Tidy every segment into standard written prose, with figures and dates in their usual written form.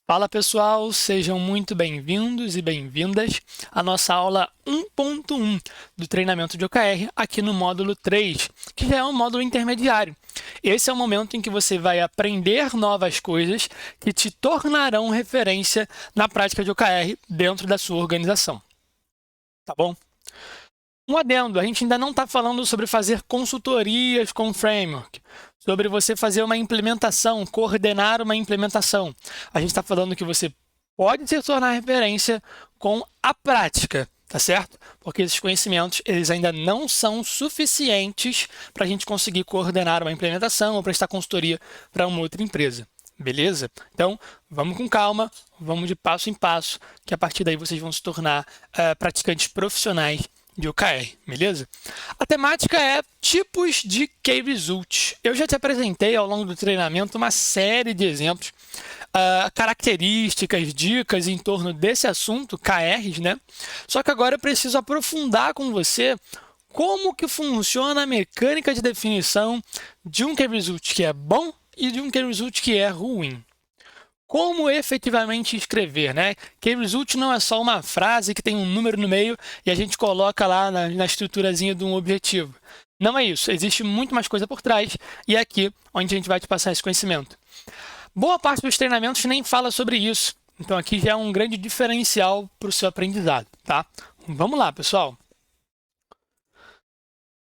Fala pessoal, sejam muito bem-vindos e bem-vindas à nossa aula 1.1 do treinamento de OKR aqui no módulo 3, que já é um módulo intermediário. Esse é o momento em que você vai aprender novas coisas que te tornarão referência na prática de OKR dentro da sua organização. Tá bom? Um adendo, a gente ainda não está falando sobre fazer consultorias com framework, sobre você fazer uma implementação, coordenar uma implementação. A gente está falando que você pode se tornar referência com a prática, tá certo? Porque esses conhecimentos, eles ainda não são suficientes para a gente conseguir coordenar uma implementação ou prestar consultoria para uma outra empresa. Beleza? Então, vamos com calma, vamos de passo em passo, que a partir daí vocês vão se tornar praticantes profissionais de OKR, beleza? A temática é tipos de K-Result. Eu já te apresentei ao longo do treinamento uma série de exemplos, características, dicas em torno desse assunto, KRs, né? Só que agora eu preciso aprofundar com você como que funciona a mecânica de definição de um K-Result que é bom e de um K-Result que é ruim. Como efetivamente escrever, né? K-Result não é só uma frase que tem um número no meio e a gente coloca lá na estruturazinha de um objetivo. Não é isso, existe muito mais coisa por trás e é aqui onde a gente vai te passar esse conhecimento. Boa parte dos treinamentos nem fala sobre isso, então aqui já é um grande diferencial para o seu aprendizado, tá? Vamos lá, pessoal.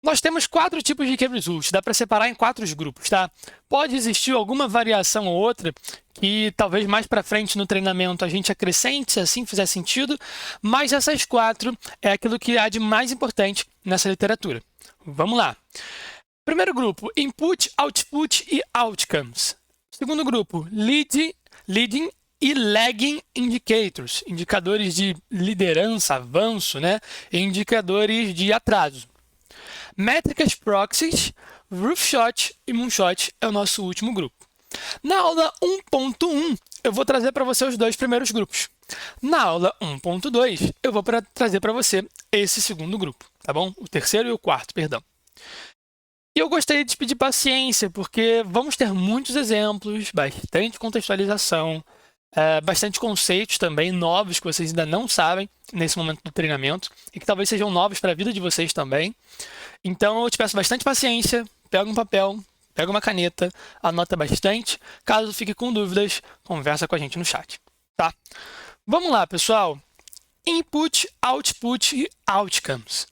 Nós temos 4 tipos de K-Result, dá para separar em 4 grupos, tá? Pode existir alguma variação ou outra que talvez mais para frente no treinamento a gente acrescente, se assim fizer sentido, mas essas 4 é aquilo que há de mais importante nessa literatura. Vamos lá. Primeiro grupo, Input, Output e Outcomes. Segundo grupo, Leading e Lagging Indicators, indicadores de liderança, avanço, né? E indicadores de atraso. Métricas Proxies, Roofshot e Moonshot é o nosso último grupo. Na aula 1.1, eu vou trazer para você os 2 primeiros grupos. Na aula 1.2, eu vou trazer para você esse segundo grupo, tá bom? O terceiro e o quarto, perdão. E eu gostaria de te pedir paciência, porque vamos ter muitos exemplos, bastante contextualização, bastante conceitos também novos que vocês ainda não sabem nesse momento do treinamento e que talvez sejam novos para a vida de vocês também. Então, eu te peço bastante paciência, pega um papel, pega uma caneta, anota bastante. Caso fique com dúvidas, conversa com a gente no chat, tá? Vamos lá, pessoal. Input, Output e Outcomes.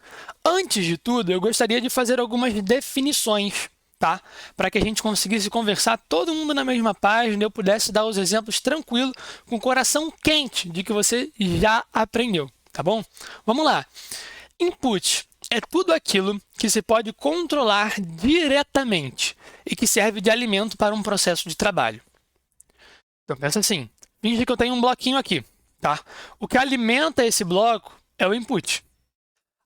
Antes de tudo, eu gostaria de fazer algumas definições, tá? Para que a gente conseguisse conversar todo mundo na mesma página e eu pudesse dar os exemplos tranquilo, com o coração quente de que você já aprendeu, tá bom? Vamos lá. Input é tudo aquilo que se pode controlar diretamente e que serve de alimento para um processo de trabalho. Então, pensa assim, finge que eu tenho um bloquinho aqui, tá? O que alimenta esse bloco é o input.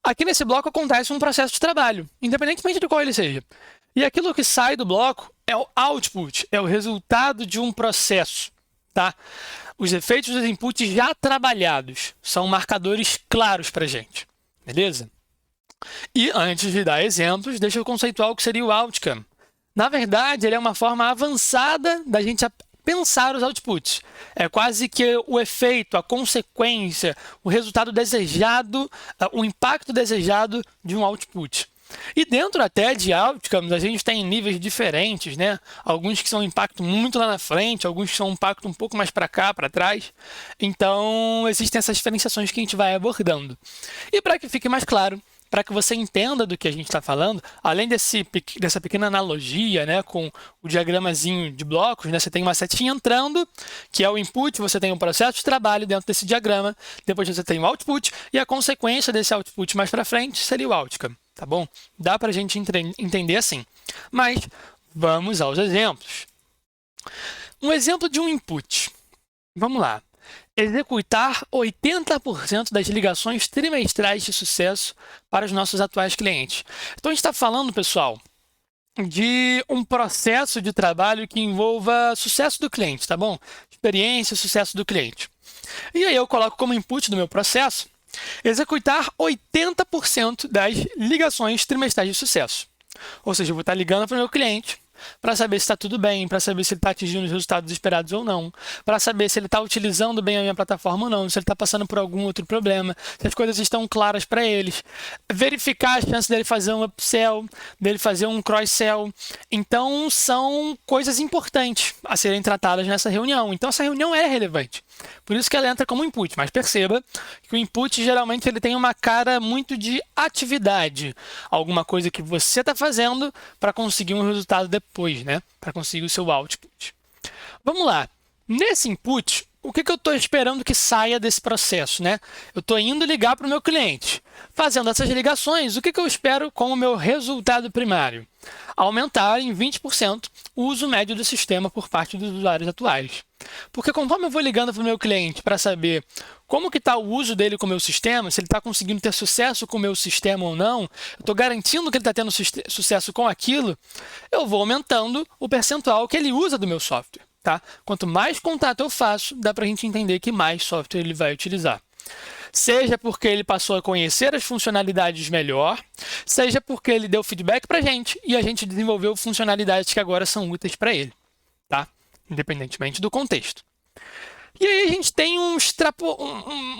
Aqui nesse bloco acontece um processo de trabalho, independentemente de qual ele seja. E aquilo que sai do bloco é o output, é o resultado de um processo, tá? Os efeitos dos inputs já trabalhados são marcadores claros para a gente, beleza? E antes de dar exemplos, deixa eu conceituar o que seria o outcome. Na verdade, ele é uma forma avançada da gente pensar os outputs. É quase que o efeito, a consequência, o resultado desejado, o impacto desejado de um output. E dentro até de outcomes, a gente tem níveis diferentes, né? Alguns que são um impacto muito lá na frente, alguns que são um impacto um pouco mais para cá, para trás. Então, existem essas diferenciações que a gente vai abordando. E para que fique mais claro, para que você entenda do que a gente está falando, além dessa pequena analogia, né, com o diagramazinho de blocos, né, você tem uma setinha entrando, que é o input, você tem um processo de trabalho dentro desse diagrama, depois você tem o output, e a consequência desse output mais para frente seria o outcome, tá bom? Dá para a gente entender assim. Mas vamos aos exemplos. Um exemplo de um input. Vamos lá. Executar 80% das ligações trimestrais de sucesso para os nossos atuais clientes. Então, a gente está falando, pessoal, de um processo de trabalho que envolva sucesso do cliente, tá bom? Experiência, sucesso do cliente. E aí eu coloco como input do meu processo executar 80% das ligações trimestrais de sucesso. Ou seja, eu vou estar ligando para o meu cliente, para saber se está tudo bem, para saber se ele está atingindo os resultados esperados ou não, para saber se ele está utilizando bem a minha plataforma ou não, se ele está passando por algum outro problema, se as coisas estão claras para eles, verificar a chance dele fazer um upsell, dele fazer um cross-sell. Então, são coisas importantes a serem tratadas nessa reunião. Então, essa reunião é relevante. Por isso que ela entra como input, mas perceba que o input geralmente ele tem uma cara muito de atividade, alguma coisa que você está fazendo para conseguir um resultado depois, né? Para conseguir o seu output. Vamos lá. Nesse input, o que eu estou esperando que saia desse processo, né? Eu estou indo ligar para o meu cliente. Fazendo essas ligações, o que eu espero como meu resultado primário? Aumentar em 20% o uso médio do sistema por parte dos usuários atuais. Porque conforme eu vou ligando para o meu cliente para saber como que está o uso dele com o meu sistema, se ele está conseguindo ter sucesso com o meu sistema ou não, eu estou garantindo que ele está tendo sucesso com aquilo, eu vou aumentando o percentual que ele usa do meu software. Tá? Quanto mais contato eu faço, dá para a gente entender que mais software ele vai utilizar. Seja porque ele passou a conhecer as funcionalidades melhor, seja porque ele deu feedback para a gente e a gente desenvolveu funcionalidades que agora são úteis para ele, tá? Independentemente do contexto. E aí a gente tem um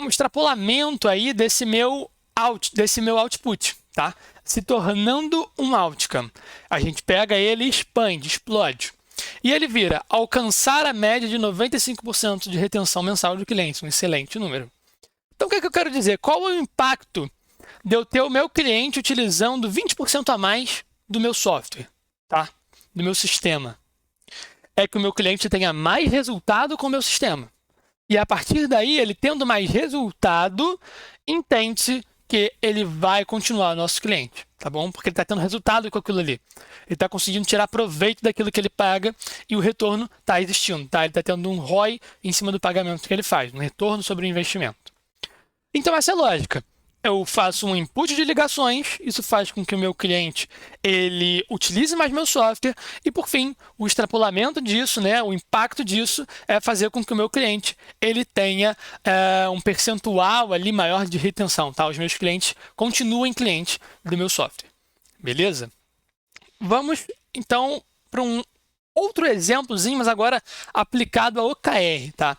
extrapolamento aí desse meu output, tá? Se tornando um outcome. A gente pega ele e expande, explode. E ele vira alcançar a média de 95% de retenção mensal de clientes, um excelente número. Então, o que eu quero dizer? Qual é o impacto de eu ter o meu cliente utilizando 20% a mais do meu software, tá? Do meu sistema? É que o meu cliente tenha mais resultado com o meu sistema. E a partir daí, ele tendo mais resultado, entende-se que ele vai continuar nosso cliente, tá bom? Porque ele está tendo resultado com aquilo ali. Ele está conseguindo tirar proveito daquilo que ele paga e o retorno está existindo, tá? Ele está tendo um ROI em cima do pagamento que ele faz, um retorno sobre o investimento. Então, essa é a lógica. Eu faço um input de ligações, isso faz com que o meu cliente ele utilize mais meu software e, por fim, o extrapolamento disso, né, o impacto disso é fazer com que o meu cliente ele tenha um percentual ali maior de retenção, tá? Os meus clientes continuem clientes do meu software, beleza? Vamos, então, para um outro exemplozinho, mas agora aplicado a OKR, tá?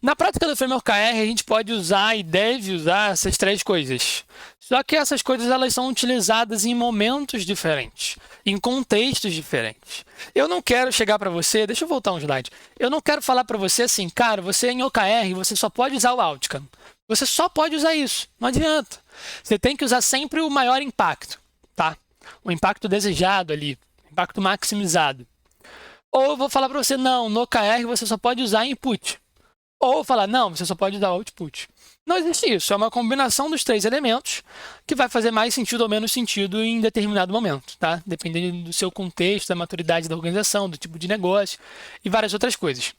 Na prática do framework OKR, a gente pode usar e deve usar essas três coisas. Só que essas coisas elas são utilizadas em momentos diferentes, em contextos diferentes. Eu não quero chegar para você, deixa eu voltar um slide. Eu não quero falar para você assim, cara, você em OKR, você só pode usar o outcome. Você só pode usar isso, não adianta. Você tem que usar sempre o maior impacto, tá? O impacto desejado ali, o impacto maximizado. Ou eu vou falar para você, não, no OKR você só pode usar input. Ou falar, não, você só pode dar output. Não existe isso, é uma combinação dos três elementos que vai fazer mais sentido ou menos sentido em determinado momento, tá? Dependendo do seu contexto, da maturidade da organização, do tipo de negócio e várias outras coisas.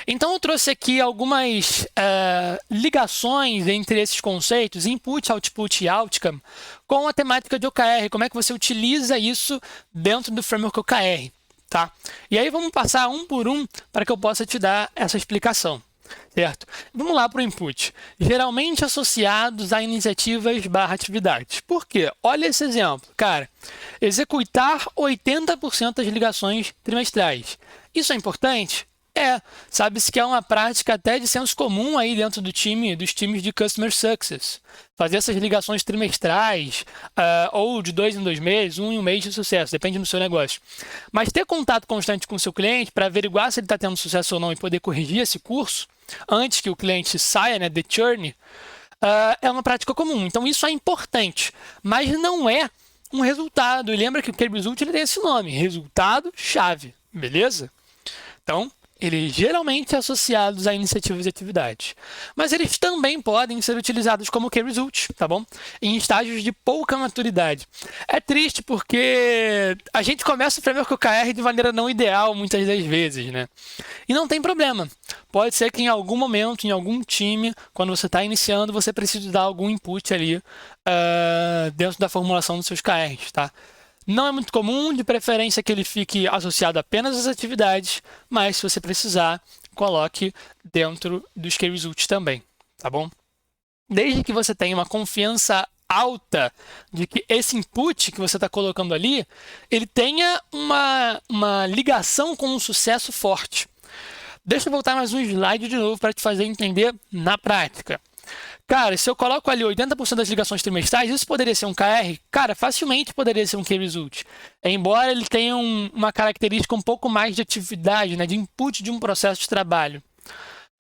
Então, eu trouxe aqui algumas ligações entre esses conceitos, input, output e outcome, com a temática de OKR, como é que você utiliza isso dentro do framework OKR, tá? E aí, vamos passar um por um para que eu possa te dar essa explicação. Certo? Vamos lá para o input. Geralmente associados a iniciativas/atividades. Por quê? Olha esse exemplo. Cara, executar 80% das ligações trimestrais. Isso é importante? É. Sabe-se que é uma prática até de senso comum aí dentro dos times de Customer Success. Fazer essas ligações trimestrais, ou de 2 em 2 meses, 1 em 1 mês de sucesso, depende do seu negócio. Mas ter contato constante com o seu cliente para averiguar se ele está tendo sucesso ou não e poder corrigir esse curso, antes que o cliente saia, né, the churn, é uma prática comum. Então, isso é importante, mas não é um resultado. E lembra que o K-Result ele tem esse nome, resultado-chave, beleza? Então, eles geralmente associados a iniciativas e atividades. Mas eles também podem ser utilizados como K-Result, tá bom? Em estágios de pouca maturidade. É triste porque a gente começa o framework OKR de maneira não ideal muitas das vezes, né? E não tem problema. Pode ser que em algum momento, em algum time, quando você está iniciando, você precise dar algum input ali dentro da formulação dos seus KRs, tá? Não é muito comum, de preferência que ele fique associado apenas às atividades, mas se você precisar, coloque dentro dos K-Results também, tá bom? Desde que você tenha uma confiança alta de que esse input que você está colocando ali, ele tenha uma ligação com um sucesso forte. Deixa eu voltar mais um slide de novo para te fazer entender na prática. Cara, se eu coloco ali 80% das ligações trimestrais, isso poderia ser um KR? Cara, facilmente poderia ser um Key Result. Embora ele tenha uma característica um pouco mais de atividade, né, de input de um processo de trabalho.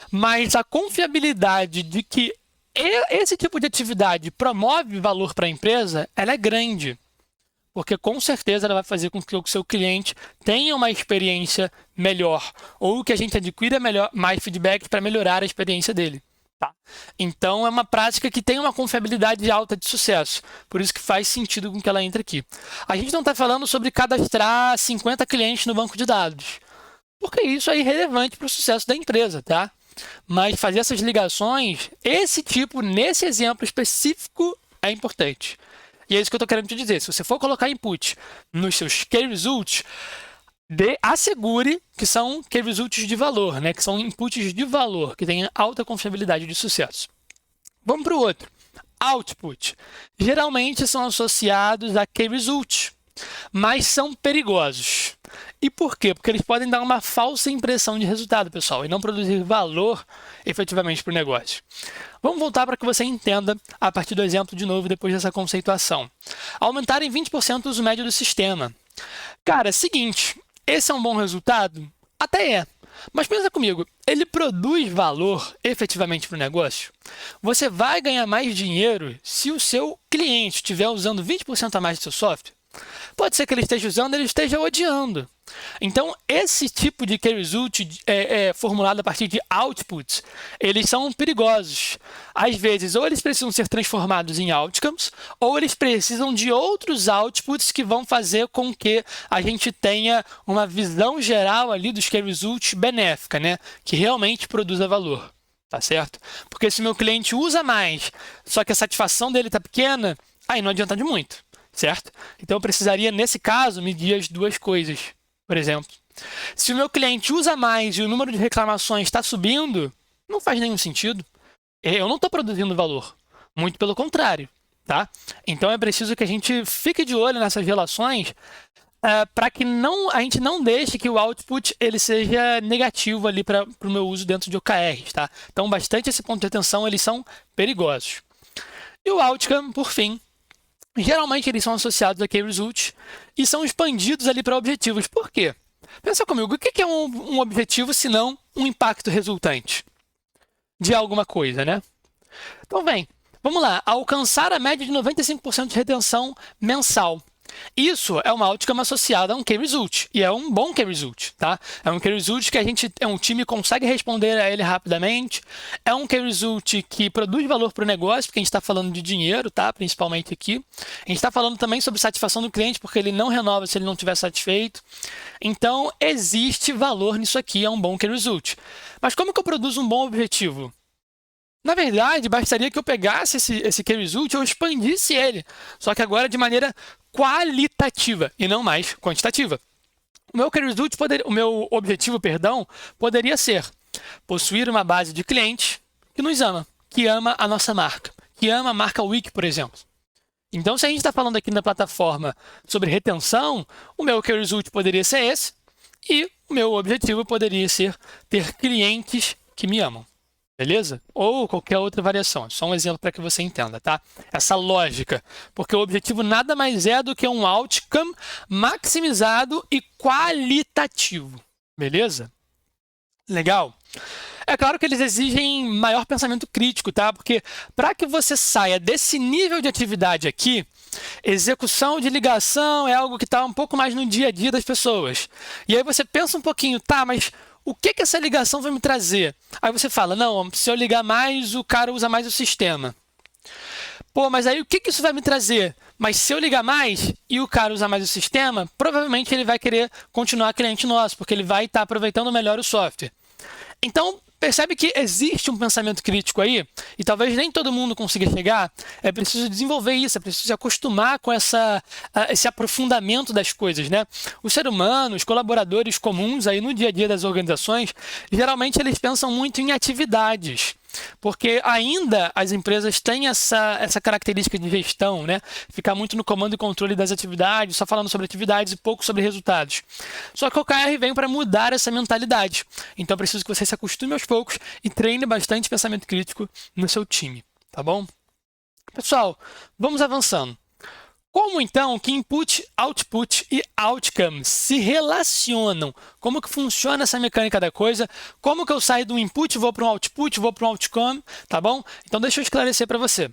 Mas a confiabilidade de que esse tipo de atividade promove valor para a empresa, ela é grande. Porque com certeza ela vai fazer com que o seu cliente tenha uma experiência melhor, ou que a gente adquira mais feedback para melhorar a experiência dele. Tá? Então é uma prática que tem uma confiabilidade alta de sucesso, por isso que faz sentido com que ela entre aqui. A gente não está falando sobre cadastrar 50 clientes no banco de dados, porque isso é irrelevante para o sucesso da empresa, tá? Mas fazer essas ligações, esse tipo, nesse exemplo específico, é importante. E é isso que eu estou querendo te dizer. Se você for colocar input nos seus Key Results, assegure que são Key Results de valor, né? Que são inputs de valor, que tenham alta confiabilidade de sucesso. Vamos para o outro. Output. Geralmente são associados a Key Result, mas são perigosos. E por quê? Porque eles podem dar uma falsa impressão de resultado, pessoal, e não produzir valor efetivamente para o negócio. Vamos voltar para que você entenda a partir do exemplo de novo, depois dessa conceituação. Aumentar em 20% o uso médio do sistema. Cara, é seguinte, esse é um bom resultado? Até é. Mas pensa comigo, ele produz valor efetivamente para o negócio? Você vai ganhar mais dinheiro se o seu cliente estiver usando 20% a mais do seu software? Pode ser que ele esteja usando, ele esteja odiando. Então, esse tipo de Key Result formulado a partir de outputs, eles são perigosos. Às vezes, ou eles precisam ser transformados em outcomes, ou eles precisam de outros outputs que vão fazer com que a gente tenha uma visão geral ali dos Key Results benéfica, né? Que realmente produza valor. Tá certo? Porque se o meu cliente usa mais, só que a satisfação dele está pequena, aí não adianta de muito. Certo? Então, eu precisaria, nesse caso, medir as duas coisas. Por exemplo, se o meu cliente usa mais e o número de reclamações está subindo, não faz nenhum sentido. Eu não estou produzindo valor. Muito pelo contrário. Tá? Então, é preciso que a gente fique de olho nessas relações para que a gente não deixe que o output ele seja negativo ali para o meu uso dentro de OKRs. Tá? Então, bastante esse ponto de atenção, eles são perigosos. E o outcome, por fim, geralmente eles são associados a Key Results e são expandidos ali para objetivos. Por quê? Pensa comigo, o que é um objetivo se não um impacto resultante de alguma coisa, né? Então, vamos lá. Alcançar a média de 95% de retenção mensal. Isso é uma outcome associada a um Key Result, e é um bom Key Result, tá? É um Key Result que um time consegue responder a ele rapidamente, é um Key Result que produz valor para o negócio, porque a gente está falando de dinheiro, tá? Principalmente aqui. A gente está falando também sobre satisfação do cliente, porque ele não renova se ele não estiver satisfeito. Então, existe valor nisso aqui, é um bom Key Result. Mas como que eu produzo um bom objetivo? Na verdade, bastaria que eu pegasse esse Key Result e eu expandisse ele, só que agora de maneira qualitativa e não mais quantitativa. O meu objetivo, poderia ser possuir uma base de clientes que nos ama, que ama a nossa marca, que ama a marca Wiki, por exemplo. Então, se a gente está falando aqui na plataforma sobre retenção, o meu Key Result poderia ser esse e o meu objetivo poderia ser ter clientes que me amam. Beleza? Ou qualquer outra variação. Só um exemplo para que você entenda, tá? Essa lógica. Porque o objetivo nada mais é do que um outcome maximizado e qualitativo. Beleza? Legal? É claro que eles exigem maior pensamento crítico, tá? Porque para que você saia desse nível de atividade aqui, execução de ligação é algo que está um pouco mais no dia a dia das pessoas. E aí você pensa um pouquinho, tá, mas o que essa ligação vai me trazer? Aí você fala, não, se eu ligar mais, o cara usa mais o sistema. Pô, mas aí o que isso vai me trazer? Mas se eu ligar mais e o cara usar mais o sistema, provavelmente ele vai querer continuar cliente nosso, porque ele vai estar aproveitando melhor o software. Então, percebe que existe um pensamento crítico aí, e talvez nem todo mundo consiga chegar. É preciso desenvolver isso, é preciso se acostumar com esse aprofundamento das coisas, né? O ser humano, os colaboradores comuns aí no dia a dia das organizações, geralmente eles pensam muito em atividades. Porque ainda as empresas têm essa característica de gestão, né? Ficar muito no comando e controle das atividades, só falando sobre atividades e pouco sobre resultados. Só que o OKR vem para mudar essa mentalidade. Então, eu preciso que você se acostume aos poucos e treine bastante pensamento crítico no seu time, tá bom? Pessoal, vamos avançando. Como então que input, output e outcome se relacionam? Como que funciona essa mecânica da coisa? Como que eu saio do input, vou para um output, vou para um outcome, tá bom? Então deixa eu esclarecer para você.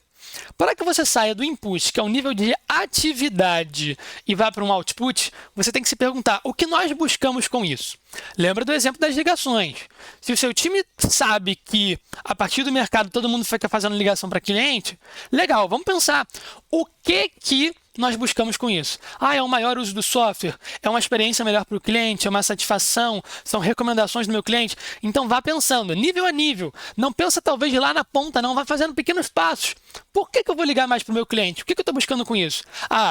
Para que você saia do input, que é um nível de atividade, e vá para um output, você tem que se perguntar o que nós buscamos com isso. Lembra do exemplo das ligações. Se o seu time sabe que a partir do mercado todo mundo fica fazendo ligação para cliente, legal, vamos pensar o que nós buscamos com isso. É um maior uso do software, é uma experiência melhor para o cliente, é uma satisfação, são recomendações do meu cliente. Então vá pensando, nível a nível. Não pensa talvez lá na ponta, não. Vai fazendo pequenos passos. Por que eu vou ligar mais para o meu cliente? O que eu estou buscando com isso?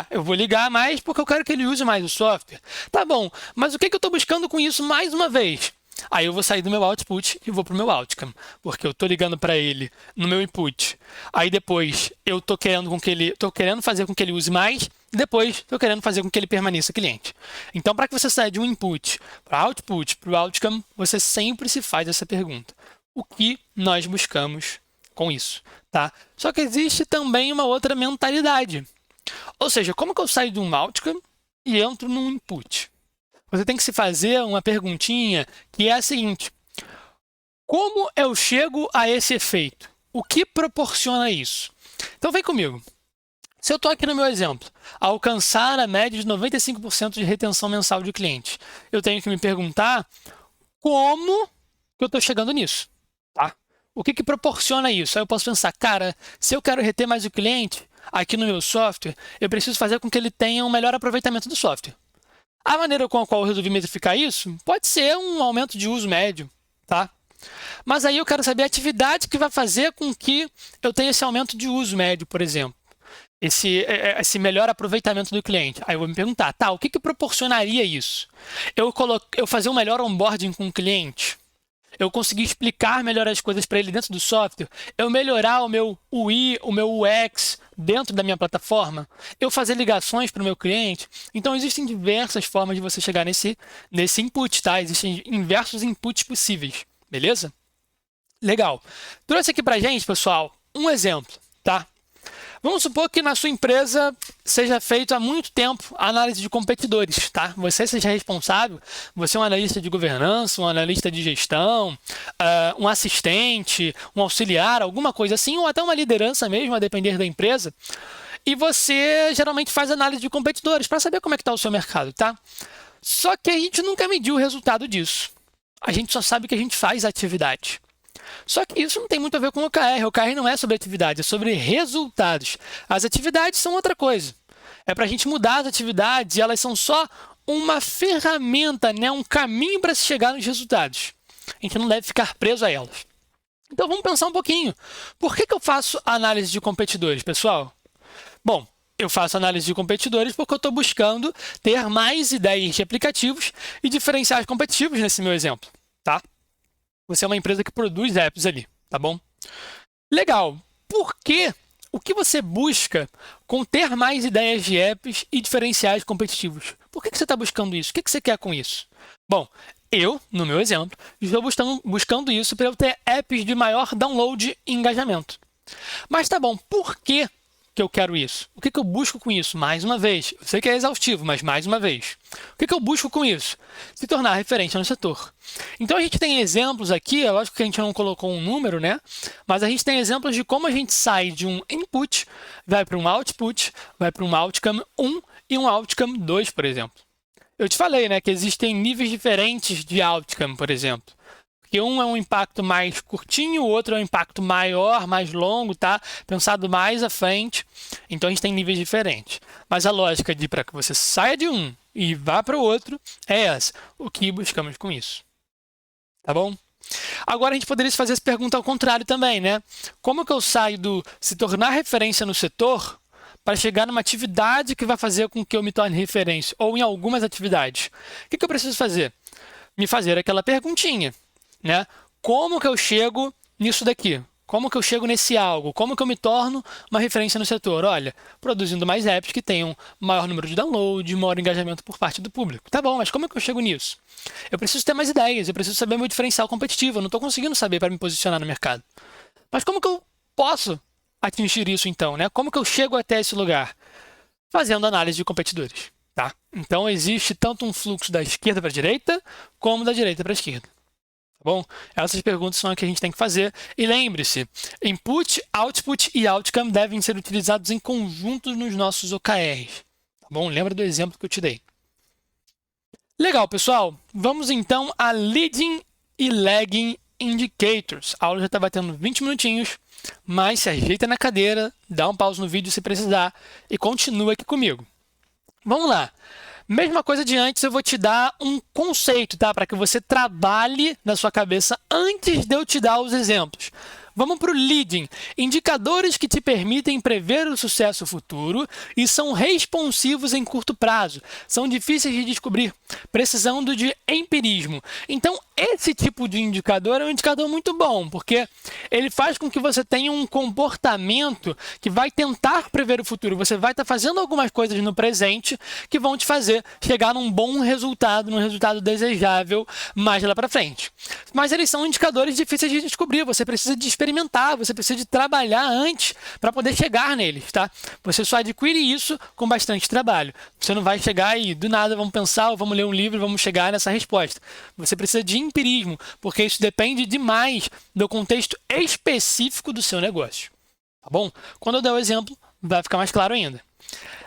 Eu vou ligar mais porque eu quero que ele use mais o software. Tá bom, mas o que eu estou buscando com isso mais uma vez? Aí eu vou sair do meu output e vou para o meu outcome, porque eu estou ligando para ele no meu input. Aí depois eu estou querendo fazer com que ele use mais, depois estou querendo fazer com que ele permaneça cliente. Então, para que você saia de um input para output, para o outcome, você sempre se faz essa pergunta. O que nós buscamos com isso? Tá? Só que existe também uma outra mentalidade. Ou seja, como que eu saio de um outcome e entro num input? Você tem que se fazer uma perguntinha que é a seguinte: como eu chego a esse efeito? O que proporciona isso? Então vem comigo. Se eu estou aqui no meu exemplo, alcançar a média de 95% de retenção mensal de clientes, eu tenho que me perguntar como que eu estou chegando nisso, tá? O que proporciona isso? Aí eu posso pensar, cara, se eu quero reter mais o cliente aqui no meu software, eu preciso fazer com que ele tenha um melhor aproveitamento do software. A maneira com a qual eu resolvi metrificar isso pode ser um aumento de uso médio, tá? Mas aí eu quero saber a atividade que vai fazer com que eu tenha esse aumento de uso médio, por exemplo. Esse melhor aproveitamento do cliente. Aí eu vou me perguntar, tá, o que proporcionaria isso? Eu fazer um melhor onboarding com o cliente? Eu conseguir explicar melhor as coisas para ele dentro do software? Eu melhorar o meu UI, o meu UX dentro da minha plataforma? Eu fazer ligações para o meu cliente? Então, existem diversas formas de você chegar nesse input, tá? Existem diversos inputs possíveis, beleza? Legal. Trouxe aqui para gente, pessoal, um exemplo, tá? Vamos supor que na sua empresa seja feito há muito tempo a análise de competidores, tá? Você seja responsável, você é um analista de governança, um analista de gestão, um assistente, um auxiliar, alguma coisa assim, ou até uma liderança mesmo, a depender da empresa. E você geralmente faz análise de competidores para saber como é que está o seu mercado, tá? Só que a gente nunca mediu o resultado disso. A gente só sabe que a gente faz atividade. Só que isso não tem muito a ver com o OKR. O OKR não é sobre atividade, é sobre resultados. As atividades são outra coisa. É para a gente mudar as atividades e elas são só uma ferramenta, né? Um caminho para se chegar nos resultados. A gente não deve ficar preso a elas. Então vamos pensar um pouquinho. Por que eu faço análise de competidores, pessoal? Bom, eu faço análise de competidores porque eu estou buscando ter mais ideias de aplicativos e diferenciais competitivos nesse meu exemplo, tá? Você é uma empresa que produz apps ali, tá bom? Legal. Por quê? O que você busca com ter mais ideias de apps e diferenciais competitivos? Por que você está buscando isso? O que você quer com isso? Bom, eu, no meu exemplo, estou buscando isso para eu ter apps de maior download e engajamento. Mas tá bom, por que eu quero isso? O que eu busco com isso? Mais uma vez, eu sei que é exaustivo, mas mais uma vez. O que eu busco com isso? Se tornar referência no setor. Então a gente tem exemplos aqui, é lógico que a gente não colocou um número, né? Mas a gente tem exemplos de como a gente sai de um input, vai para um output, vai para um outcome 1 e um outcome 2, por exemplo. Eu te falei, né, que existem níveis diferentes de outcome, por exemplo. Porque um é um impacto mais curtinho, o outro é um impacto maior, mais longo, tá? Pensado mais à frente. Então, a gente tem níveis diferentes. Mas a lógica de para que você saia de um e vá para o outro é essa. O que buscamos com isso? Tá bom? Agora, a gente poderia se fazer essa pergunta ao contrário também, né? Como que eu saio do se tornar referência no setor para chegar numa atividade que vai fazer com que eu me torne referência? Ou em algumas atividades? O que eu preciso fazer? Me fazer aquela perguntinha. Né? Como que eu chego nisso daqui? Como que eu chego nesse algo? Como que eu me torno uma referência no setor? Olha, produzindo mais apps que tenham maior número de download, maior engajamento por parte do público. Tá bom, mas como é que eu chego nisso? Eu preciso ter mais ideias, eu preciso saber meu diferencial competitivo, eu não estou conseguindo saber para me posicionar no mercado. Mas como que eu posso atingir isso então, né? Como que eu chego até esse lugar? Fazendo análise de competidores, tá? Então existe tanto um fluxo da esquerda para a direita, como da direita para a esquerda. Tá bom? Essas perguntas são as que a gente tem que fazer. E lembre-se, input, output e outcome devem ser utilizados em conjunto nos nossos OKRs. Tá bom? Lembra do exemplo que eu te dei. Legal, pessoal. Vamos então a Leading e Lagging Indicators. A aula já está batendo 20 minutinhos, mas se ajeita na cadeira, dá um pause no vídeo se precisar e continua aqui comigo. Vamos lá. Mesma coisa de antes, eu vou te dar um conceito, tá? Para que você trabalhe na sua cabeça antes de eu te dar os exemplos. Vamos para o leading. Indicadores que te permitem prever o sucesso futuro e são responsivos em curto prazo. São difíceis de descobrir, precisando de empirismo. Então, esse tipo de indicador é um indicador muito bom, porque ele faz com que você tenha um comportamento que vai tentar prever o futuro. Você vai estar fazendo algumas coisas no presente que vão te fazer chegar num bom resultado, num resultado desejável mais lá para frente. Mas eles são indicadores difíceis de descobrir. Você precisa de experimentar, você precisa de trabalhar antes para poder chegar neles, tá? Você só adquire isso com bastante trabalho. Você não vai chegar e do nada vamos pensar, ou vamos ler um livro e vamos chegar nessa resposta. Você precisa de empirismo, porque isso depende demais do contexto específico do seu negócio. Tá bom? Quando eu der o exemplo, vai ficar mais claro ainda.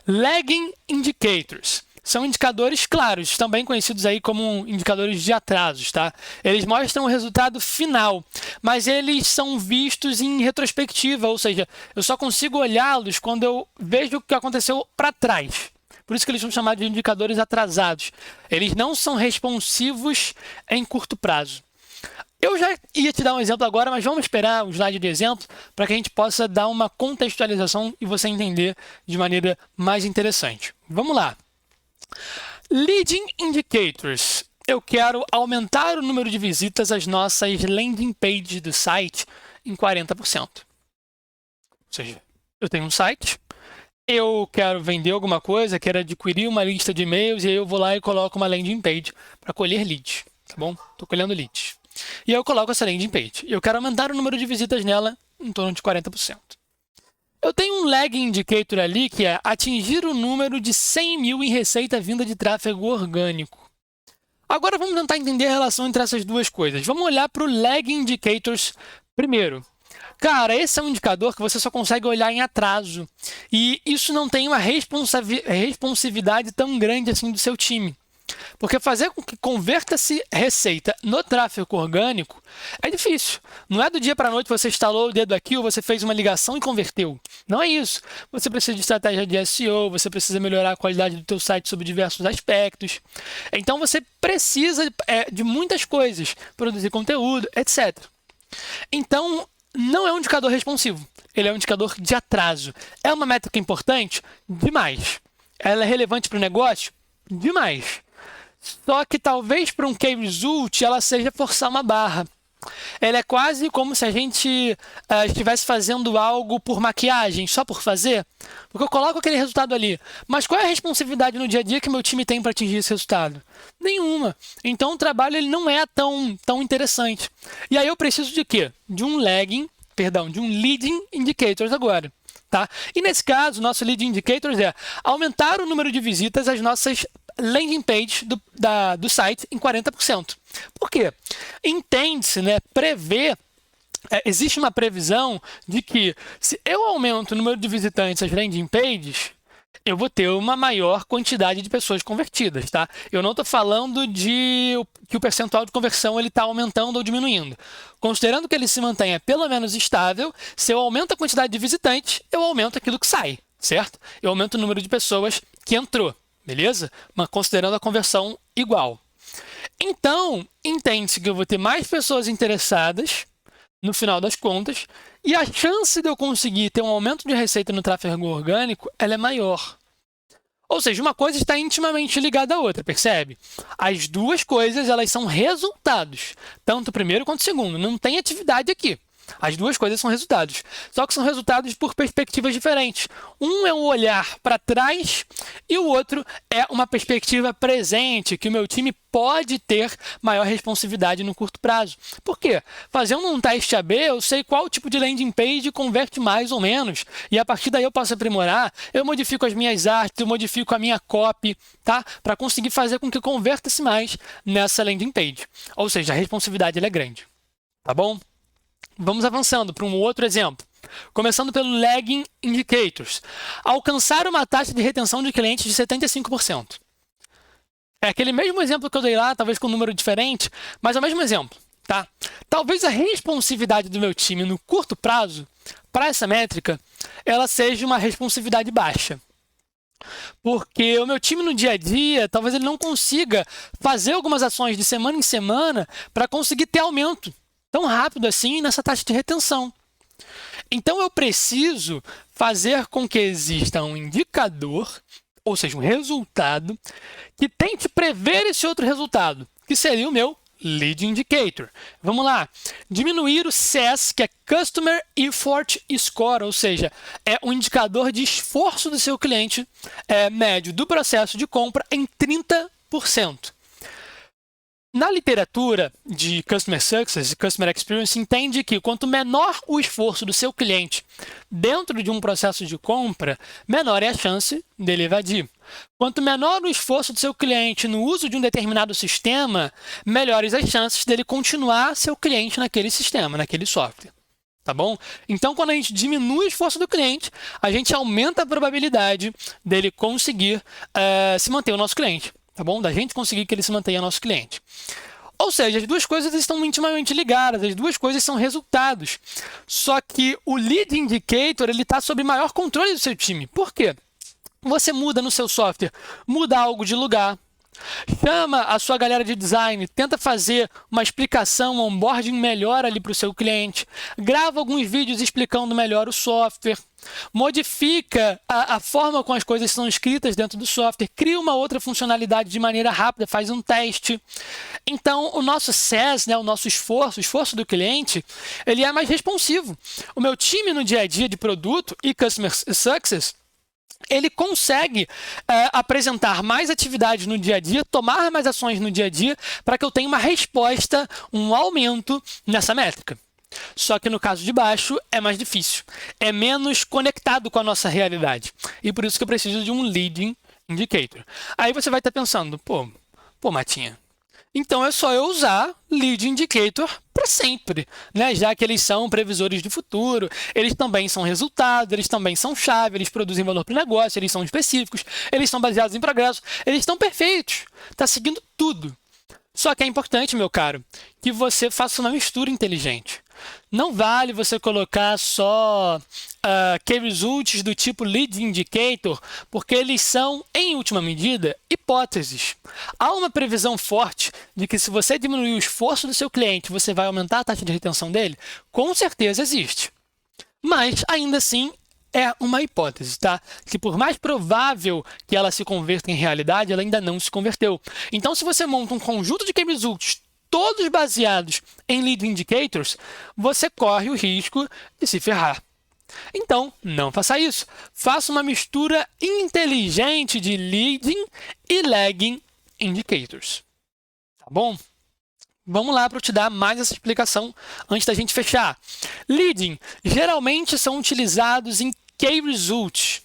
Lagging Indicators. São indicadores claros, também conhecidos aí como indicadores de atrasos, tá? Eles mostram o resultado final, mas eles são vistos em retrospectiva, ou seja, eu só consigo olhá-los quando eu vejo o que aconteceu para trás. Por isso que eles são chamados de indicadores atrasados. Eles não são responsivos em curto prazo. Eu já ia te dar um exemplo agora, mas vamos esperar o slide de exemplo para que a gente possa dar uma contextualização e você entender de maneira mais interessante. Vamos lá. Leading Indicators. Eu quero aumentar o número de visitas às nossas landing pages do site em 40%. Ou seja, eu tenho um site, eu quero vender alguma coisa, quero adquirir uma lista de e-mails e aí eu vou lá e coloco uma landing page para colher leads, tá bom? Estou colhendo leads. E aí eu coloco essa landing page. Eu quero aumentar o número de visitas nela em torno de 40%. Eu tenho um lagging indicator ali que é atingir o número de 100 mil em receita vinda de tráfego orgânico. Agora vamos tentar entender a relação entre essas duas coisas. Vamos olhar para o lagging indicators primeiro. Cara, esse é um indicador que você só consegue olhar em atraso. E isso não tem uma responsividade tão grande assim do seu time. Porque fazer com que converta-se receita no tráfego orgânico é difícil. Não é do dia para a noite você instalou o dedo aqui ou você fez uma ligação e converteu. Não é isso. Você precisa de estratégia de SEO, você precisa melhorar a qualidade do teu site sob diversos aspectos. Então você precisa de muitas coisas, produzir conteúdo, etc. Então não é um indicador responsivo, ele é um indicador de atraso. É uma métrica importante? Demais. Ela é relevante para o negócio? Demais. Só que talvez para um key result ela seja forçar uma barra. Ela é quase como se a gente estivesse fazendo algo por maquiagem, só por fazer. Porque eu coloco aquele resultado ali. Mas qual é a responsividade no dia a dia que meu time tem para atingir esse resultado? Nenhuma. Então o trabalho ele não é tão interessante. E aí eu preciso de quê? De um leading indicators agora. Tá? E nesse caso, nosso leading indicators é aumentar o número de visitas às nossas landing page do site em 40%. Por quê? Entende-se, né, existe uma previsão de que se eu aumento o número de visitantes às landing pages, eu vou ter uma maior quantidade de pessoas convertidas, tá? Eu não estou falando que o percentual de conversão está aumentando ou diminuindo. Considerando que ele se mantenha pelo menos estável, se eu aumento a quantidade de visitantes, eu aumento aquilo que sai, certo? Eu aumento o número de pessoas que entrou, beleza? Mas considerando a conversão igual. Então, entende-se que eu vou ter mais pessoas interessadas no final das contas, e a chance de eu conseguir ter um aumento de receita no tráfego orgânico, ela é maior. Ou seja, uma coisa está intimamente ligada à outra, percebe? As duas coisas, elas são resultados, tanto o primeiro quanto o segundo. Não tem atividade aqui. As duas coisas são resultados. Só que são resultados por perspectivas diferentes. Um é um olhar para trás e o outro é uma perspectiva presente, que o meu time pode ter maior responsividade no curto prazo. Por quê? Fazendo um teste AB, eu sei qual tipo de landing page converte mais ou menos. E a partir daí eu posso aprimorar, eu modifico as minhas artes, eu modifico a minha copy, tá? Para conseguir fazer com que converta-se mais nessa landing page. Ou seja, a responsividade ela é grande. Tá bom? Vamos avançando para um outro exemplo. Começando pelo Lagging Indicators. Alcançar uma taxa de retenção de clientes de 75%. É aquele mesmo exemplo que eu dei lá, talvez com um número diferente, mas é o mesmo exemplo. Tá? Talvez a responsividade do meu time no curto prazo, para essa métrica, ela seja uma responsividade baixa. Porque o meu time no dia a dia, talvez ele não consiga fazer algumas ações de semana em semana para conseguir ter aumento tão rápido assim nessa taxa de retenção. Então, eu preciso fazer com que exista um indicador, ou seja, um resultado, que tente prever esse outro resultado, que seria o meu Lead Indicator. Vamos lá. Diminuir o CES, que é Customer Effort Score, ou seja, é um indicador de esforço do seu cliente médio do processo de compra em 30%. Na literatura de Customer Success e Customer Experience, entende que quanto menor o esforço do seu cliente dentro de um processo de compra, menor é a chance dele evadir. Quanto menor o esforço do seu cliente no uso de um determinado sistema, melhores as chances dele continuar seu cliente naquele sistema, naquele software. Tá bom? Então, quando a gente diminui o esforço do cliente, a gente aumenta a probabilidade dele conseguir se manter o nosso cliente. Tá bom? Da gente conseguir que ele se mantenha nosso cliente. Ou seja, as duas coisas estão intimamente ligadas, as duas coisas são resultados. Só que o Lead Indicator está sob maior controle do seu time. Por quê? Você muda no seu software, muda algo de lugar, chama a sua galera de design, tenta fazer uma explicação, um onboarding melhor ali para o seu cliente, grava alguns vídeos explicando melhor o software, modifica a forma como as coisas são escritas dentro do software, cria uma outra funcionalidade de maneira rápida, faz um teste. Então, o nosso SaaS, o nosso esforço, o esforço do cliente, ele é mais responsivo. O meu time no dia a dia de produto e Customer Success, ele consegue apresentar mais atividades no dia a dia, tomar mais ações no dia a dia, para que eu tenha uma resposta, um aumento nessa métrica. Só que no caso de baixo é mais difícil, é menos conectado com a nossa realidade. E por isso que eu preciso de um Leading Indicator. Aí você vai estar pensando, pô, Matinha, então é só eu usar Lead Indicator para sempre, né? Já que eles são previsores de futuro, eles também são resultados, eles também são chave, eles produzem valor para o negócio, eles são específicos, eles são baseados em progresso, eles estão perfeitos, está seguindo tudo. Só que é importante, meu caro, que você faça uma mistura inteligente. Não vale você colocar só key results do tipo Lead Indicator, porque eles são, em última medida, hipóteses. Há uma previsão forte de que se você diminuir o esforço do seu cliente, você vai aumentar a taxa de retenção dele? Com certeza existe. Mas, ainda assim, é uma hipótese, tá? Que por mais provável que ela se converta em realidade, ela ainda não se converteu. Então, se você monta um conjunto de key results todos baseados em Lead Indicators, você corre o risco de se ferrar. Então, não faça isso. Faça uma mistura inteligente de Leading e Lagging Indicators. Tá bom? Vamos lá para eu te dar mais essa explicação antes da gente fechar. Leading geralmente são utilizados em Key Results.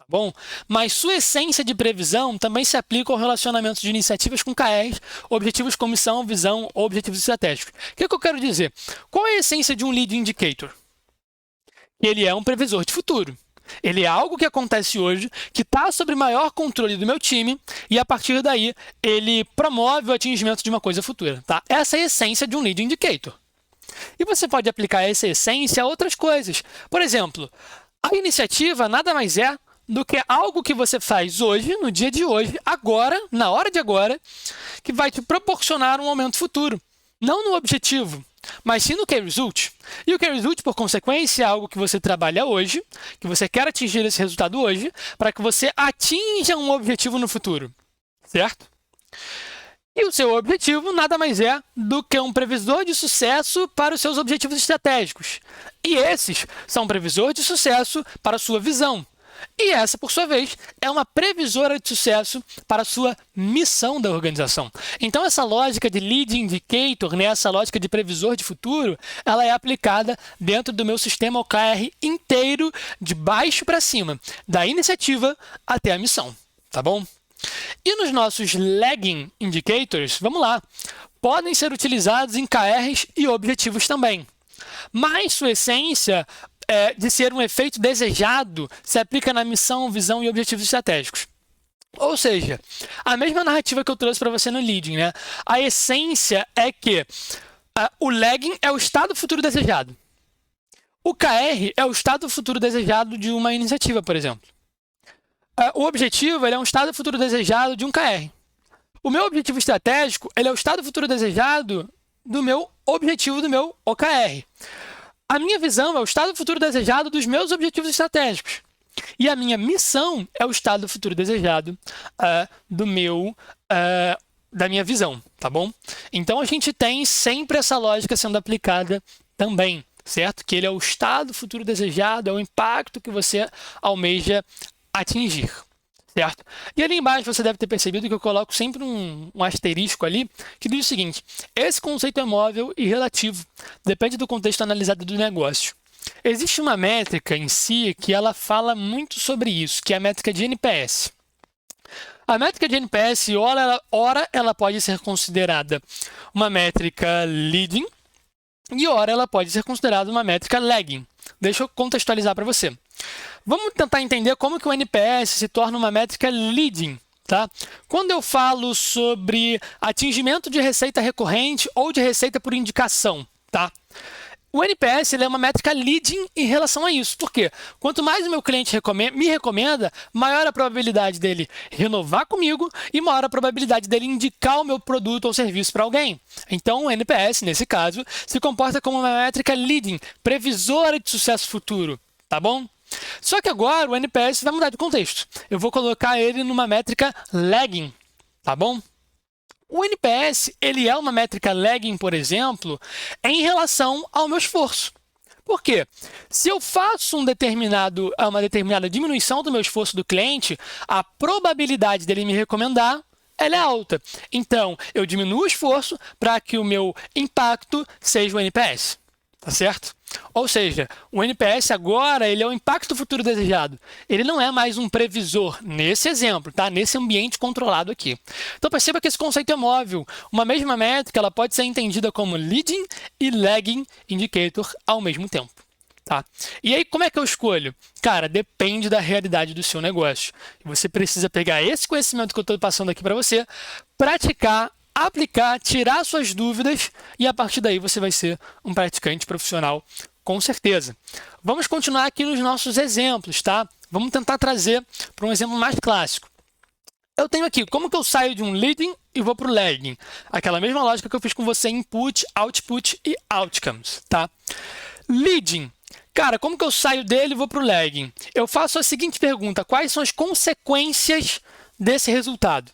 Bom, mas sua essência de previsão também se aplica ao relacionamento de iniciativas com KRs, objetivos com missão, visão ou objetivos estratégicos. O que eu quero dizer? Qual é a essência de um Lead Indicator? Ele é um previsor de futuro. Ele é algo que acontece hoje, que está sob maior controle do meu time, e a partir daí ele promove o atingimento de uma coisa futura. Tá? Essa é a essência de um Lead Indicator. E você pode aplicar essa essência a outras coisas. Por exemplo, a iniciativa nada mais é do que algo que você faz hoje, no dia de hoje, agora, na hora de agora, que vai te proporcionar um aumento futuro. Não no objetivo, mas sim no Key Result. E o Key Result, por consequência, é algo que você trabalha hoje, que você quer atingir esse resultado hoje, para que você atinja um objetivo no futuro. Certo? E o seu objetivo nada mais é do que um previsor de sucesso para os seus objetivos estratégicos. E esses são um previsor de sucesso para a sua visão. E essa, por sua vez, é uma previsora de sucesso para a sua missão da organização. Então, essa lógica de lead indicator, né, essa lógica de previsor de futuro, ela é aplicada dentro do meu sistema OKR inteiro, de baixo para cima, da iniciativa até a missão, tá bom? E nos nossos lagging indicators, vamos lá, podem ser utilizados em KRs e objetivos também. Mas sua essência de ser um efeito desejado se aplica na missão, visão e objetivos estratégicos. Ou seja, a mesma narrativa que eu trouxe para você no leading, né? A essência é que o lagging é o estado futuro desejado. O KR é o estado futuro desejado de uma iniciativa, por exemplo. O objetivo é um estado futuro desejado de um KR. O meu objetivo estratégico é o estado futuro desejado do meu objetivo do meu OKR. A minha visão é o estado futuro desejado dos meus objetivos estratégicos. E a minha missão é o estado futuro desejado da minha visão, tá bom? Então, a gente tem sempre essa lógica sendo aplicada também, certo? Que ele é o estado futuro desejado, é o impacto que você almeja atingir, certo? E ali embaixo você deve ter percebido que eu coloco sempre um asterisco ali, que diz o seguinte: esse conceito é móvel e relativo, depende do contexto analisado do negócio. Existe uma métrica em si que ela fala muito sobre isso, que é a métrica de NPS. A métrica de NPS, ora ela pode ser considerada uma métrica leading, e ora ela pode ser considerada uma métrica lagging. Deixa eu contextualizar para você. Vamos tentar entender como que o NPS se torna uma métrica leading, tá? Quando eu falo sobre atingimento de receita recorrente ou de receita por indicação, tá? O NPS ele é uma métrica leading em relação a isso. Por quê? Quanto mais o meu cliente me recomenda, maior a probabilidade dele renovar comigo e maior a probabilidade dele indicar o meu produto ou serviço para alguém. Então, o NPS, nesse caso, se comporta como uma métrica leading, previsora de sucesso futuro, tá bom? Só que agora o NPS vai mudar de contexto. Eu vou colocar ele numa métrica lagging, tá bom? O NPS, ele é uma métrica lagging, por exemplo, em relação ao meu esforço. Por quê? Se eu faço uma determinada diminuição do meu esforço do cliente, a probabilidade dele me recomendar ela é alta. Então, eu diminuo o esforço para que o meu impacto seja o NPS. Tá certo? Ou seja, o NPS agora ele é o impacto futuro desejado. Ele não é mais um previsor, nesse exemplo, tá? Nesse ambiente controlado aqui. Então perceba que esse conceito é móvel. Uma mesma métrica ela pode ser entendida como leading e lagging indicator ao mesmo tempo. Tá? E aí, como é que eu escolho? Cara, depende da realidade do seu negócio. Você precisa pegar esse conhecimento que eu estou passando aqui para você, praticar, aplicar, tirar suas dúvidas e a partir daí você vai ser um praticante profissional, com certeza. Vamos continuar aqui nos nossos exemplos, tá? Vamos tentar trazer para um exemplo mais clássico. Eu tenho aqui, como que eu saio de um leading e vou para o lagging? Aquela mesma lógica que eu fiz com você, input, output e outcomes, tá? Leading. Cara, como que eu saio dele e vou para o lagging? Eu faço a seguinte pergunta: quais são as consequências desse resultado?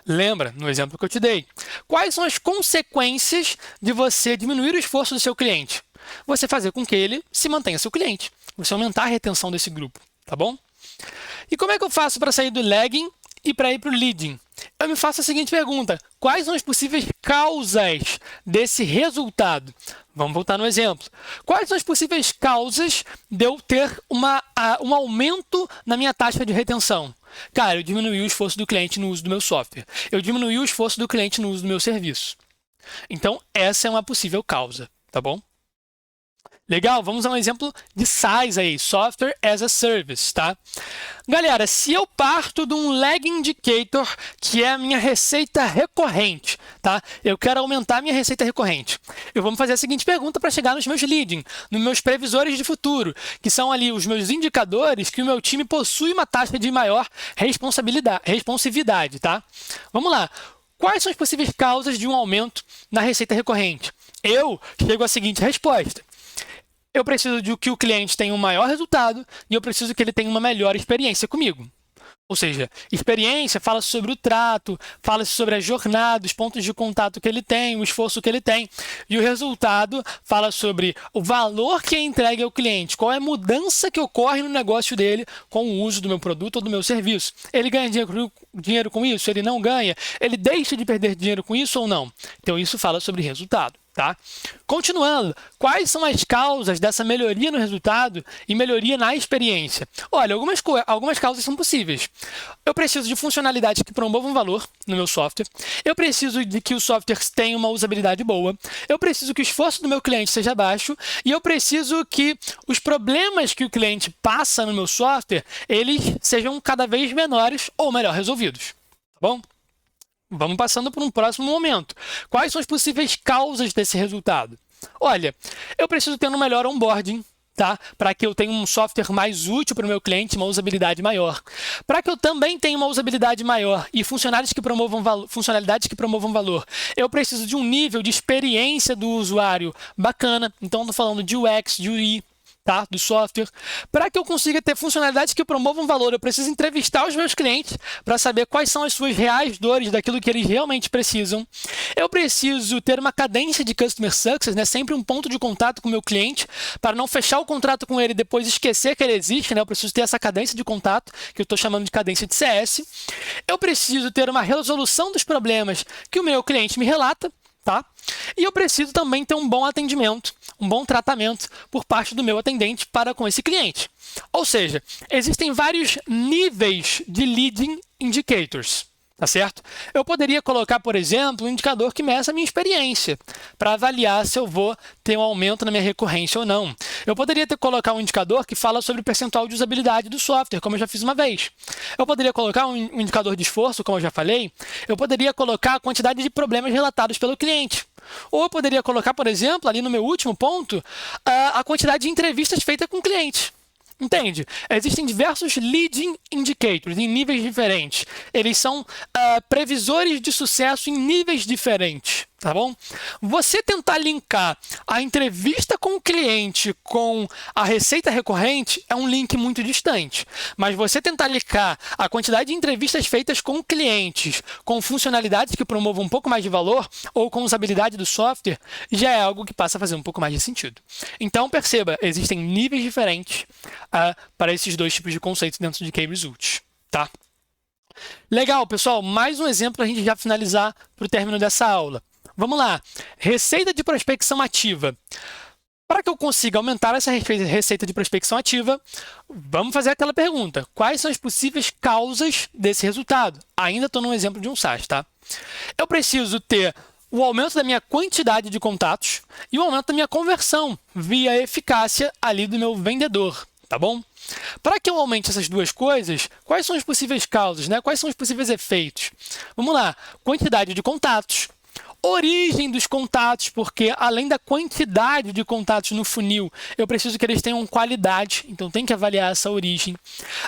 Lembra, no exemplo que eu te dei. Quais são as consequências de você diminuir o esforço do seu cliente? Você fazer com que ele se mantenha seu cliente. Você aumentar a retenção desse grupo, tá bom? E como é que eu faço para sair do lagging e para ir para o leading? Eu me faço a seguinte pergunta: quais são as possíveis causas desse resultado? Vamos voltar no exemplo. Quais são as possíveis causas de eu ter um aumento na minha taxa de retenção? Cara, eu diminuí o esforço do cliente no uso do meu software. Eu diminuí o esforço do cliente no uso do meu serviço. Então, essa é uma possível causa, tá bom? Legal? Vamos a um exemplo de SaaS aí, Software as a Service, tá? Galera, se eu parto de um lagging indicator, que é a minha receita recorrente, tá? Eu quero aumentar a minha receita recorrente. Eu vou me fazer a seguinte pergunta para chegar nos meus leading, nos meus previsores de futuro, que são ali os meus indicadores que o meu time possui uma taxa de maior responsividade, tá? Vamos lá. Quais são as possíveis causas de um aumento na receita recorrente? Eu chego à seguinte resposta: eu preciso de que o cliente tenha um maior resultado e eu preciso que ele tenha uma melhor experiência comigo. Ou seja, experiência fala sobre o trato, fala sobre a jornada, os pontos de contato que ele tem, o esforço que ele tem. E o resultado fala sobre o valor que é entregue ao cliente, qual é a mudança que ocorre no negócio dele com o uso do meu produto ou do meu serviço. Ele ganha dinheiro com isso? Ele não ganha? Ele deixa de perder dinheiro com isso ou não? Então, isso fala sobre resultado. Tá? Continuando, quais são as causas dessa melhoria no resultado e melhoria na experiência? Olha, algumas causas são possíveis. Eu preciso de funcionalidades que promovam valor no meu software. Eu preciso de que o software tenha uma usabilidade boa. Eu preciso que o esforço do meu cliente seja baixo. E eu preciso que os problemas que o cliente passa no meu software, eles sejam cada vez menores ou melhor resolvidos. Tá bom? Vamos passando por um próximo momento. Quais são as possíveis causas desse resultado? Olha, eu preciso ter um melhor onboarding, tá? Para que eu tenha um software mais útil para o meu cliente, uma usabilidade maior. Para que eu também tenha uma usabilidade maior e funcionalidades que promovam valor, eu preciso de um nível de experiência do usuário bacana. Então, estou falando de UX, de UI, tá? Do software. Para que eu consiga ter funcionalidades que promovam valor, eu preciso entrevistar os meus clientes para saber quais são as suas reais dores daquilo que eles realmente precisam. Eu preciso ter uma cadência de Customer Success, né? Sempre um ponto de contato com o meu cliente, para não fechar o contrato com ele e depois esquecer que ele existe, né? Eu preciso ter essa cadência de contato, que eu estou chamando de cadência de CS. Eu preciso ter uma resolução dos problemas que o meu cliente me relata, tá? E eu preciso também ter um bom atendimento, um bom tratamento por parte do meu atendente para com esse cliente. Ou seja, existem vários níveis de leading indicators, tá certo? Eu poderia colocar, por exemplo, um indicador que meça a minha experiência, para avaliar se eu vou ter um aumento na minha recorrência ou não. Eu poderia colocar um indicador que fala sobre o percentual de usabilidade do software, como eu já fiz uma vez. Eu poderia colocar um indicador de esforço, como eu já falei. Eu poderia colocar a quantidade de problemas relatados pelo cliente. Ou eu poderia colocar, por exemplo, ali no meu último ponto, a quantidade de entrevistas feitas com o cliente. Entende? Existem diversos leading indicators em níveis diferentes. Eles são previsores de sucesso em níveis diferentes, tá bom? Você tentar linkar a entrevista com o cliente com a receita recorrente é um link muito distante. Mas você tentar linkar a quantidade de entrevistas feitas com clientes com funcionalidades que promovam um pouco mais de valor ou com usabilidade do software já é algo que passa a fazer um pouco mais de sentido. Então, perceba, existem níveis diferentes para esses dois tipos de conceitos dentro de K-Results, tá? Legal, pessoal. Mais um exemplo para a gente já finalizar para o término dessa aula. Vamos lá. Receita de prospecção ativa. Para que eu consiga aumentar essa receita de prospecção ativa, vamos fazer aquela pergunta. Quais são as possíveis causas desse resultado? Ainda estou num exemplo de um SaaS, tá? Eu preciso ter o aumento da minha quantidade de contatos e o aumento da minha conversão via eficácia ali do meu vendedor, tá bom? Para que eu aumente essas duas coisas, quais são as possíveis causas, né? Quais são os possíveis efeitos? Vamos lá. Quantidade de contatos. Origem dos contatos, porque além da quantidade de contatos no funil, eu preciso que eles tenham qualidade, então tem que avaliar essa origem.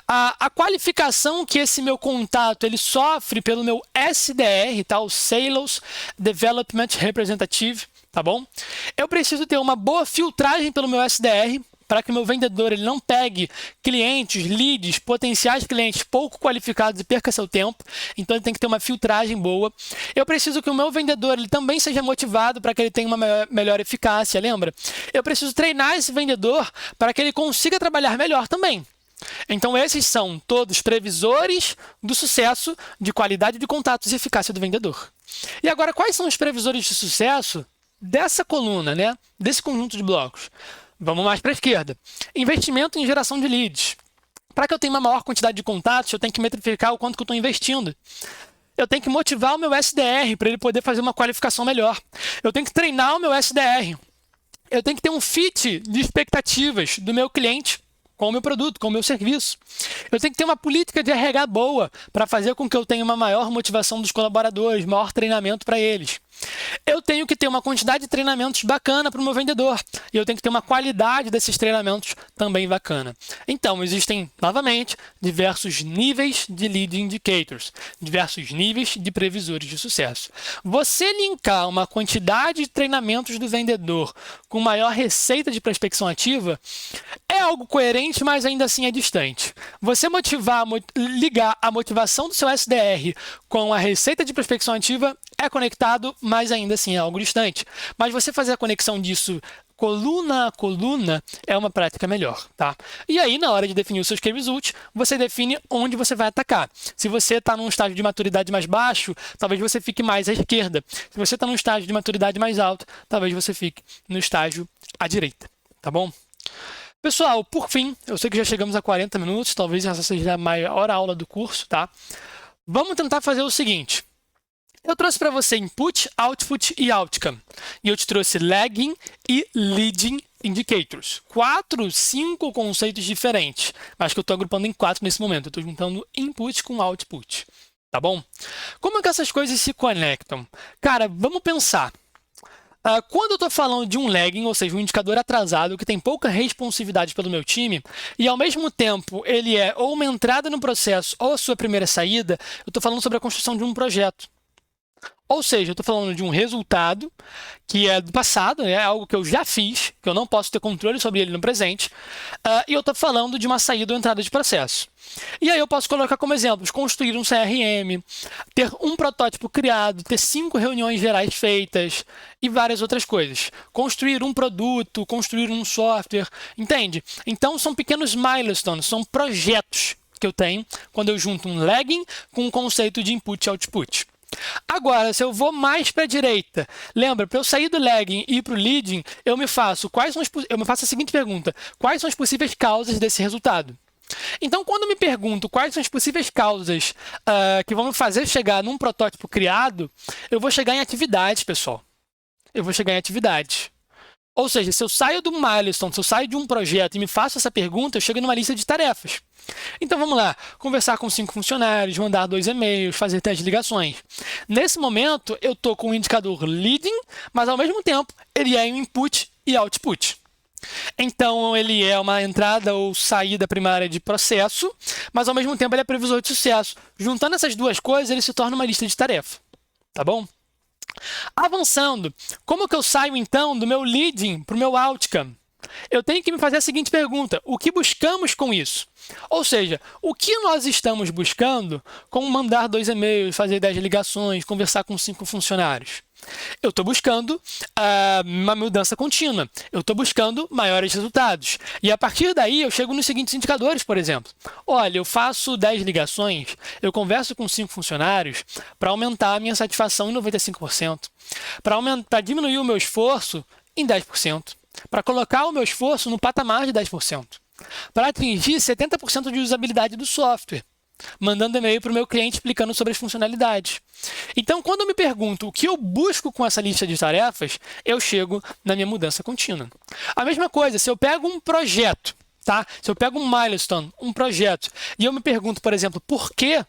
A qualificação que esse meu contato ele sofre pelo meu SDR, tá? O Sales Development Representative, tá bom? Eu preciso ter uma boa filtragem pelo meu SDR, para que o meu vendedor ele não pegue clientes, leads, potenciais clientes pouco qualificados e perca seu tempo. Então, ele tem que ter uma filtragem boa. Eu preciso que o meu vendedor ele também seja motivado para que ele tenha uma melhor eficácia, lembra? Eu preciso treinar esse vendedor para que ele consiga trabalhar melhor também. Então, esses são todos previsores do sucesso de qualidade de contatos e eficácia do vendedor. E agora, quais são os previsores de sucesso dessa coluna, né? Desse conjunto de blocos? Vamos mais para a esquerda. Investimento em geração de leads. Para que eu tenha uma maior quantidade de contatos, eu tenho que metrificar o quanto que eu estou investindo. Eu tenho que motivar o meu SDR para ele poder fazer uma qualificação melhor. Eu tenho que treinar o meu SDR. Eu tenho que ter um fit de expectativas do meu cliente com o meu produto, com o meu serviço. Eu tenho que ter uma política de RH boa para fazer com que eu tenha uma maior motivação dos colaboradores, maior treinamento para eles. Eu tenho que ter uma quantidade de treinamentos bacana para o meu vendedor. E eu tenho que ter uma qualidade desses treinamentos também bacana. Então, existem, novamente, diversos níveis de lead indicators, diversos níveis de previsores de sucesso. Você linkar uma quantidade de treinamentos do vendedor com maior receita de prospecção ativa É algo coerente, mas ainda assim é distante. Você ligar a motivação do seu SDR com a receita de prospecção ativa é conectado, mas ainda assim é algo distante. Mas você fazer a conexão disso coluna a coluna é uma prática melhor, tá? E aí, na hora de definir os seus key results, você define onde você vai atacar. Se você está num estágio de maturidade mais baixo, talvez você fique mais à esquerda. Se você está num estágio de maturidade mais alto, talvez você fique no estágio à direita, tá bom? Pessoal, por fim, eu sei que já chegamos a 40 minutos, talvez essa seja a maior aula do curso, tá? Vamos tentar fazer o seguinte. Eu trouxe para você input, output e outcome. E eu te trouxe lagging e leading indicators. 5 conceitos diferentes, mas que eu estou agrupando em 4 nesse momento. Eu estou juntando input com output, tá bom? Como é que essas coisas se conectam? Cara, vamos pensar. Quando eu estou falando de um lagging, ou seja, um indicador atrasado que tem pouca responsividade pelo meu time, e ao mesmo tempo ele é ou uma entrada no processo ou a sua primeira saída, eu estou falando sobre a construção de um projeto. Ou seja, eu estou falando de um resultado que é do passado, é algo que eu já fiz, que eu não posso ter controle sobre ele no presente, e eu estou falando de uma saída ou entrada de processo. E aí eu posso colocar como exemplos, construir um CRM, ter um protótipo criado, ter 5 reuniões gerais feitas e várias outras coisas. Construir um produto, construir um software, entende? Então são pequenos milestones, são projetos que eu tenho quando eu junto um lagging com um conceito de input e output. Agora, se eu vou mais para a direita, lembra, para eu sair do lagging e ir para o leading, eu me faço a seguinte pergunta: quais são as possíveis causas desse resultado? Então, quando eu me pergunto quais são as possíveis causas que vão me fazer chegar num protótipo criado, eu vou chegar em atividades, pessoal. Eu vou chegar em atividades. Ou seja, se eu saio do milestone, se eu saio de um projeto e me faço essa pergunta, eu chego numa lista de tarefas. Então vamos lá, conversar com 5 funcionários, mandar 2 e-mails, fazer 10 ligações. Nesse momento, eu estou com o indicador leading, mas ao mesmo tempo ele é um input e output. Então ele é uma entrada ou saída primária de processo, mas ao mesmo tempo ele é previsor de sucesso. Juntando essas duas coisas, ele se torna uma lista de tarefa. Tá bom? Avançando, como que eu saio então do meu leading para o meu outcome? Eu tenho que me fazer a seguinte pergunta: o que buscamos com isso? Ou seja, o que nós estamos buscando com mandar 2 e-mails, fazer 10 ligações, conversar com 5 funcionários? Eu estou buscando uma mudança contínua. Eu estou buscando maiores resultados. E a partir daí eu chego nos seguintes indicadores, por exemplo. Olha, eu faço 10 ligações, eu converso com 5 funcionários para aumentar a minha satisfação em 95%, para diminuir o meu esforço em 10%, para colocar o meu esforço no patamar de 10%, para atingir 70% de usabilidade do software, mandando e-mail para o meu cliente explicando sobre as funcionalidades. Então, quando eu me pergunto o que eu busco com essa lista de tarefas, eu chego na minha mudança contínua. A mesma coisa, se eu pego um projeto, tá? Se eu pego um milestone, um projeto, e eu me pergunto, por exemplo, por quê?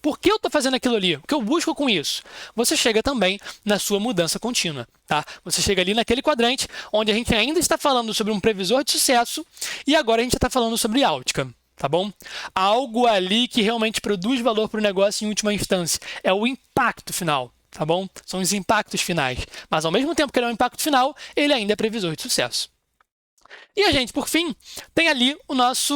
Por que eu estou fazendo aquilo ali? O que eu busco com isso? Você chega também na sua mudança contínua, tá? Você chega ali naquele quadrante onde a gente ainda está falando sobre um previsor de sucesso e agora a gente está falando sobre outcome. Tá bom? Algo ali que realmente produz valor para o negócio em última instância. É o impacto final, tá bom? São os impactos finais. Mas ao mesmo tempo que ele é um impacto final, ele ainda é previsor de sucesso. E a gente, por fim, tem ali o nosso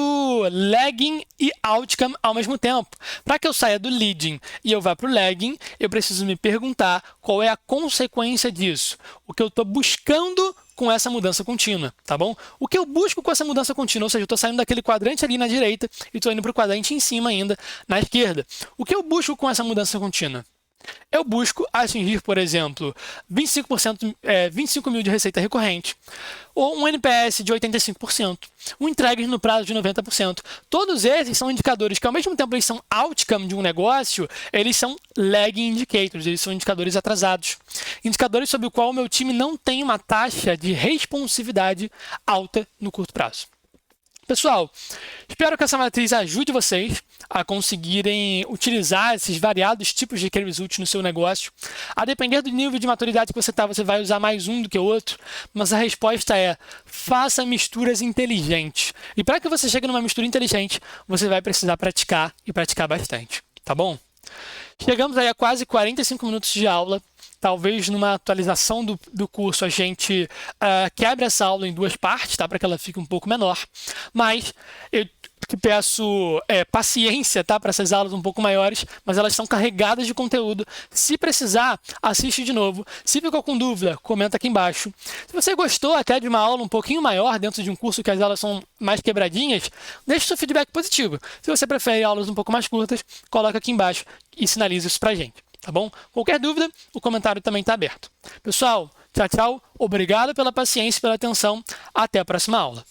lagging e outcome ao mesmo tempo. Para que eu saia do leading e eu vá para o lagging, eu preciso me perguntar qual é a consequência disso. O que eu estou buscando com essa mudança contínua, tá bom? O que eu busco com essa mudança contínua, ou seja, eu estou saindo daquele quadrante ali na direita e estou indo para o quadrante em cima ainda, na esquerda. O que eu busco com essa mudança contínua? Eu busco atingir, por exemplo, 25 mil de receita recorrente, ou um NPS de 85%, um entregue no prazo de 90%. Todos esses são indicadores que, ao mesmo tempo, eles são outcome de um negócio, eles são lagging indicators, eles são indicadores atrasados. Indicadores sobre o qual o meu time não tem uma taxa de responsividade alta no curto prazo. Pessoal, espero que essa matriz ajude vocês a conseguirem utilizar esses variados tipos de key results no seu negócio. A depender do nível de maturidade que você está, você vai usar mais um do que o outro, mas a resposta é: faça misturas inteligentes. E para que você chegue numa mistura inteligente, você vai precisar praticar e praticar bastante, tá bom? Chegamos aí a quase 45 minutos de aula. talvez numa atualização do curso a gente quebre essa aula em 2 partes, tá? Para que ela fique um pouco menor. Mas eu te peço paciência, tá? Para essas aulas um pouco maiores, mas elas estão carregadas de conteúdo. Se precisar, assiste de novo. Se ficou com dúvida, comenta aqui embaixo. Se você gostou até de uma aula um pouquinho maior dentro de um curso que as aulas são mais quebradinhas, deixe seu feedback positivo. Se você prefere aulas um pouco mais curtas, coloca aqui embaixo e sinaliza isso pra gente, tá bom? Qualquer dúvida, o comentário também está aberto. Pessoal, tchau, tchau. Obrigado pela paciência e pela atenção. Até a próxima aula.